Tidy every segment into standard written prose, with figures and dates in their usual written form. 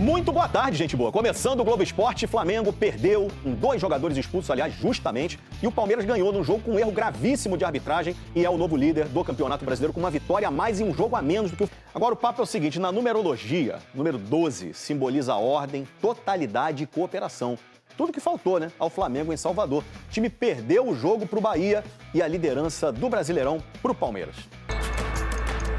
Muito boa tarde, gente boa. Começando o Globo Esporte, Flamengo perdeu com 2 jogadores expulsos, aliás, justamente, e o Palmeiras ganhou num jogo com um erro gravíssimo de arbitragem e é o novo líder do Campeonato Brasileiro com uma vitória a mais e um jogo a menos do que o... Agora, o papo é o seguinte, na numerologia, número 12 simboliza ordem, totalidade e cooperação. Tudo que faltou, né, ao Flamengo em Salvador. O time perdeu o jogo pro Bahia e a liderança do Brasileirão pro Palmeiras.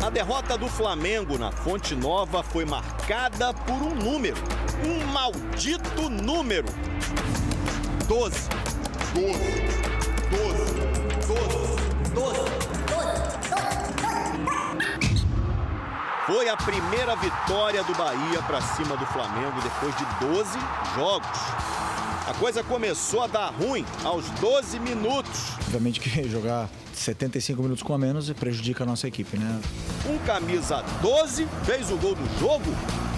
A derrota do Flamengo na Fonte Nova foi marcada por um número. Um maldito número. 12. 12. 12. 12. 12. Foi a primeira vitória do Bahia para cima do Flamengo depois de 12 jogos. A coisa começou a dar ruim aos 12 minutos. Obviamente que jogar 75 minutos com a menos prejudica a nossa equipe, né? Um camisa 12 fez o gol do jogo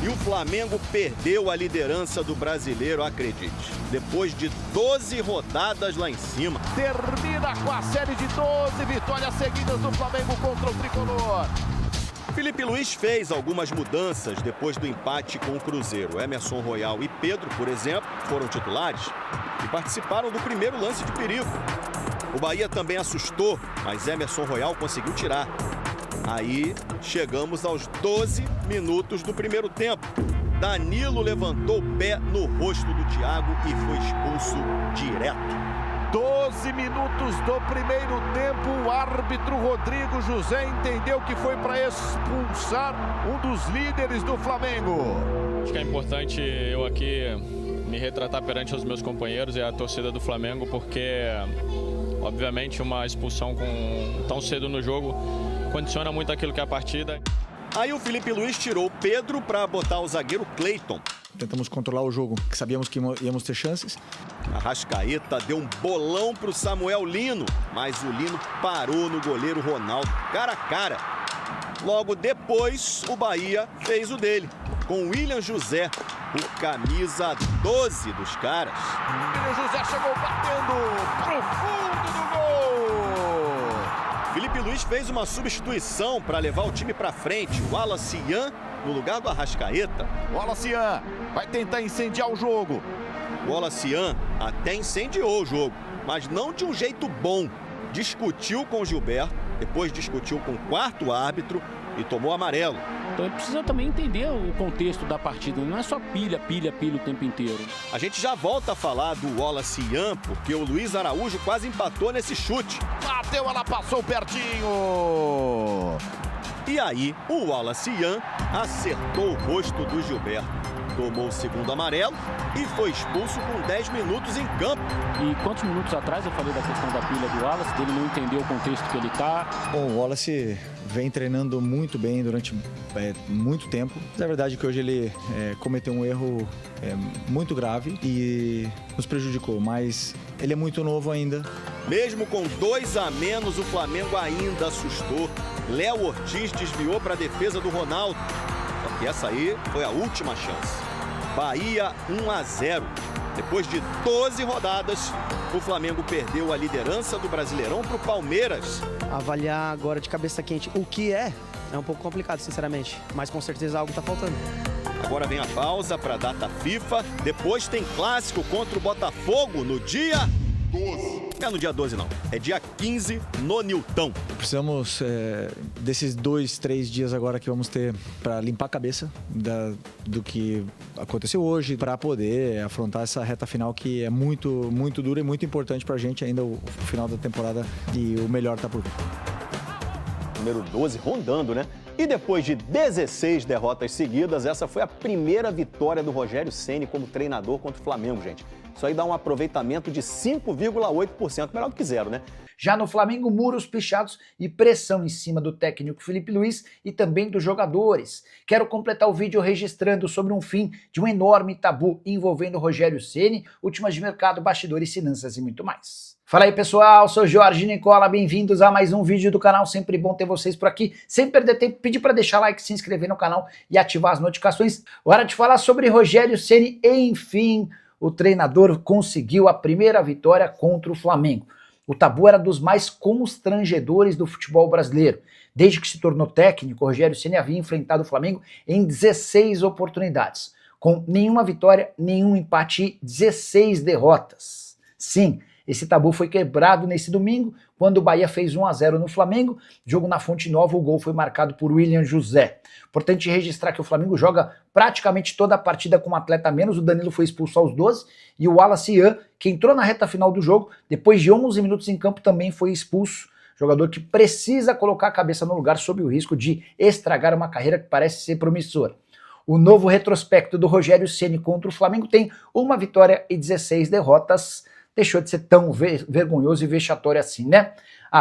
e o Flamengo perdeu a liderança do Brasileiro, acredite. Depois de 12 rodadas lá em cima. Termina com a série de 12 vitórias seguidas do Flamengo contra o Tricolor. Felipe Luiz fez algumas mudanças depois do empate com o Cruzeiro. Emerson Royal e Pedro, por exemplo, foram titulares e participaram do primeiro lance de perigo. O Bahia também assustou, mas Emerson Royal conseguiu tirar. Aí chegamos aos 12 minutos do primeiro tempo. Danilo levantou o pé no rosto do Thiago e foi expulso direto. 12 minutos do primeiro tempo, o árbitro Rodrigo José entendeu que foi para expulsar um dos líderes do Flamengo. Acho que é importante eu aqui me retratar perante os meus companheiros e a torcida do Flamengo, porque obviamente uma expulsão tão cedo no jogo condiciona muito aquilo que é a partida. Aí o Felipe Luiz tirou o Pedro para botar o zagueiro Cleiton. Tentamos controlar o jogo, que sabíamos que íamos ter chances. Arrascaeta deu um bolão para o Samuel Lino, mas o Lino parou no goleiro Ronaldo, cara a cara. Logo depois, o Bahia fez o dele, com o William José, o camisa 12 dos caras. William José chegou batendo pro fundo do gol. Felipe Luiz fez uma substituição para levar o time para frente. O Wallace Ian no lugar do Arrascaeta. O Wallace Ian vai tentar incendiar o jogo. O Wallace Ian até incendiou o jogo, mas não de um jeito bom. Discutiu com o Gilberto, depois discutiu com o quarto árbitro e tomou amarelo. Então ele precisa também entender o contexto da partida, não é só pilha o tempo inteiro. A gente já volta a falar do Wallace Ian, porque o Luiz Araújo quase empatou nesse chute. Bateu, ela passou pertinho. E aí, o Wallace Ian acertou o rosto do Gilberto. Tomou o segundo amarelo e foi expulso com 10 minutos em campo. E quantos minutos atrás eu falei da questão da pilha do Wallace, dele não entender o contexto que ele está? Bom, o Wallace vem treinando muito bem durante muito tempo. Mas é verdade que hoje ele cometeu um erro muito grave e nos prejudicou, mas ele é muito novo ainda. Mesmo com 2 a menos, o Flamengo ainda assustou. Léo Ortiz desviou para a defesa do Ronaldo. Só que essa aí foi a última chance. Bahia 1 a 0. Depois de 12 rodadas, o Flamengo perdeu a liderança do Brasileirão para o Palmeiras. Avaliar agora de cabeça quente o que é um pouco complicado, sinceramente. Mas com certeza algo está faltando. Agora vem a pausa para a data FIFA. Depois tem clássico contra o Botafogo no dia 12. Não é no dia 12, não. É dia 15 no Nilton. Precisamos desses 2, 3 dias agora que vamos ter para limpar a cabeça do que aconteceu hoje, para poder afrontar essa reta final que é muito, muito dura e muito importante para a gente ainda o final da temporada e o melhor tá por vir. Número 12 rondando, né? E depois de 16 derrotas seguidas, essa foi a primeira vitória do Rogério Ceni como treinador contra o Flamengo, gente. Isso aí dá um aproveitamento de 5,8%, melhor do que zero, né? Já no Flamengo, muros pichados e pressão em cima do técnico Felipe Luiz e também dos jogadores. Quero completar o vídeo registrando sobre um fim de um enorme tabu envolvendo Rogério Ceni, últimas de mercado, bastidores, finanças e muito mais. Fala aí pessoal, sou Jorge Nicola, bem-vindos a mais um vídeo do canal, sempre bom ter vocês por aqui, sem perder tempo, pedir para deixar like, se inscrever no canal e ativar as notificações. Hora de falar sobre Rogério Ceni, enfim, o treinador conseguiu a primeira vitória contra o Flamengo. O tabu era dos mais constrangedores do futebol brasileiro. Desde que se tornou técnico, Rogério Ceni havia enfrentado o Flamengo em 16 oportunidades. com nenhuma vitória, nenhum empate e 16 derrotas. Sim, esse tabu foi quebrado nesse domingo, quando o Bahia fez 1-0 no Flamengo, jogo na Fonte Nova, o gol foi marcado por William José. Importante registrar que o Flamengo joga praticamente toda a partida com um atleta a menos, o Danilo foi expulso aos 12, e o Wallace Ian, que entrou na reta final do jogo, depois de 11 minutos em campo também foi expulso, jogador que precisa colocar a cabeça no lugar sob o risco de estragar uma carreira que parece ser promissora. O novo retrospecto do Rogério Ceni contra o Flamengo tem uma vitória e 16 derrotas, deixou de ser tão vergonhoso e vexatório assim, né?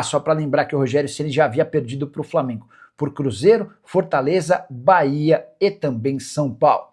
Só para lembrar que o Rogério Ceni já havia perdido para o Flamengo por Cruzeiro, Fortaleza, Bahia e também São Paulo.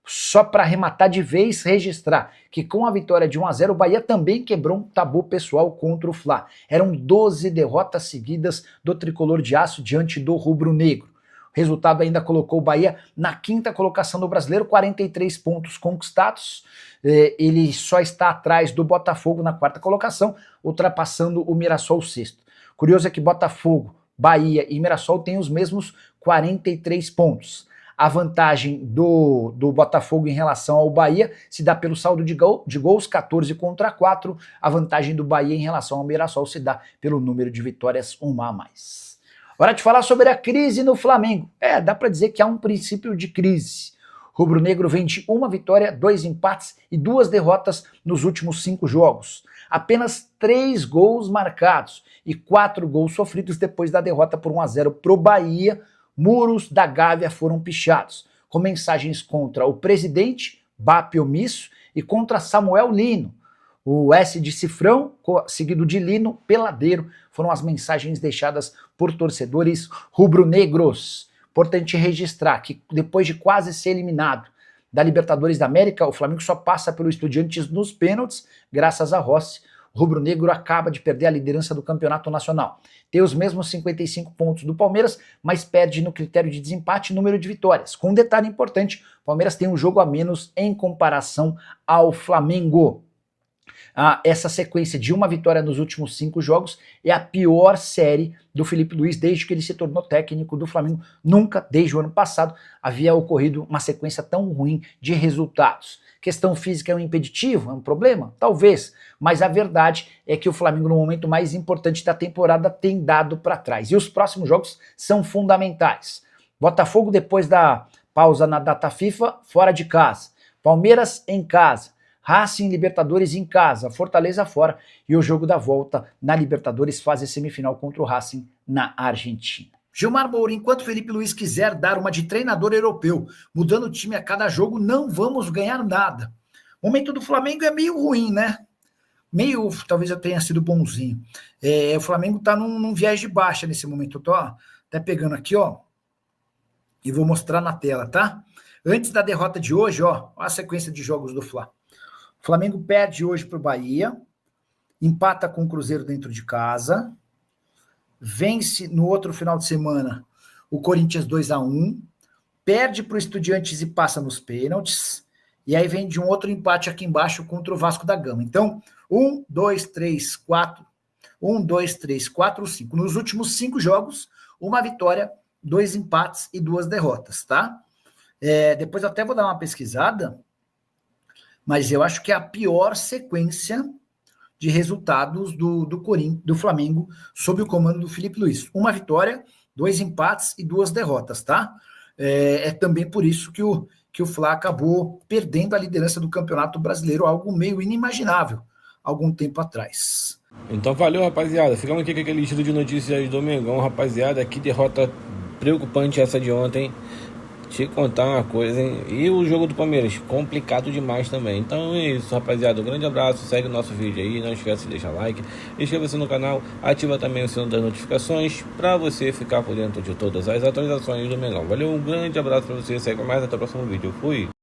Só para arrematar de vez, registrar que com a vitória de 1-0, o Bahia também quebrou um tabu pessoal contra o Fla. Eram 12 derrotas seguidas do tricolor de aço diante do rubro-negro. O resultado ainda colocou o Bahia na 5ª colocação do Brasileiro, 43 pontos conquistados. Ele só está atrás do Botafogo na 4ª colocação, ultrapassando o Mirassol 6º. Curioso é que Botafogo, Bahia e Mirassol têm os mesmos 43 pontos. A vantagem do Botafogo em relação ao Bahia se dá pelo saldo de gols, 14-4. A vantagem do Bahia em relação ao Mirassol se dá pelo número de vitórias, uma a mais. Hora de falar sobre a crise no Flamengo. Dá para dizer que há um princípio de crise. O rubro-negro vem de 1 vitória, 2 empates e 2 derrotas nos últimos 5 jogos. Apenas 3 gols marcados e 4 gols sofridos depois da derrota por 1-0 pro Bahia. Muros da Gávea foram pichados, com mensagens contra o presidente, Bap omisso, e contra Samuel Lino. O S de Cifrão, seguido de Lino, Peladeiro, foram as mensagens deixadas por torcedores rubro-negros. Importante registrar que depois de quase ser eliminado da Libertadores da América, o Flamengo só passa pelo Estudiantes nos pênaltis, graças a Rossi. O rubro-negro acaba de perder a liderança do campeonato nacional. Tem os mesmos 55 pontos do Palmeiras, mas perde no critério de desempate e número de vitórias. Com um detalhe importante, o Palmeiras tem um jogo a menos em comparação ao Flamengo. Essa sequência de 1 vitória nos últimos 5 jogos é a pior série do Felipe Luiz desde que ele se tornou técnico do Flamengo. Nunca, desde o ano passado, havia ocorrido uma sequência tão ruim de resultados. Questão física é um impeditivo? É um problema? Talvez, mas a verdade é que o Flamengo, no momento mais importante da temporada, tem dado para trás. E os próximos jogos são fundamentais. Botafogo, depois da pausa na data FIFA, fora de casa. Palmeiras em casa. Racing Libertadores em casa, Fortaleza fora, e o jogo da volta na Libertadores fase semifinal contra o Racing na Argentina. Gilmar Moura, enquanto Felipe Luiz quiser dar uma de treinador europeu, mudando o time a cada jogo, não vamos ganhar nada. O momento do Flamengo é meio ruim, né? Talvez eu tenha sido bonzinho. O Flamengo tá num viés de baixa nesse momento. Eu tô até pegando aqui, e vou mostrar na tela, tá? Antes da derrota de hoje, a sequência de jogos do Fla. O Flamengo perde hoje para o Bahia, empata com o Cruzeiro dentro de casa, vence no outro final de semana o Corinthians 2-1, perde para o Estudiantes e passa nos pênaltis, e aí vem de um outro empate aqui embaixo contra o Vasco da Gama. Então, 1, 2, 3, 4, 5. Nos últimos 5 jogos, 1 vitória, 2 empates e 2 derrotas, tá? Depois eu até vou dar uma pesquisada, mas eu acho que é a pior sequência de resultados do Flamengo sob o comando do Felipe Luiz. 1 vitória, 2 empates e 2 derrotas, tá? É também por isso que o Fla acabou perdendo a liderança do Campeonato Brasileiro, algo meio inimaginável algum tempo atrás. Então valeu, rapaziada. Ficamos aqui com aquele estilo de notícias do Mengão, rapaziada. Que derrota preocupante essa de ontem. Te contar uma coisa, hein? E o jogo do Palmeiras, complicado demais também. Então é isso, rapaziada. Um grande abraço, segue o nosso vídeo aí. Não esquece de deixar like, inscreva-se no canal, ativa também o sino das notificações para você ficar por dentro de todas as atualizações do Mengão. Valeu, um grande abraço para você, segue mais, até o próximo vídeo. Fui!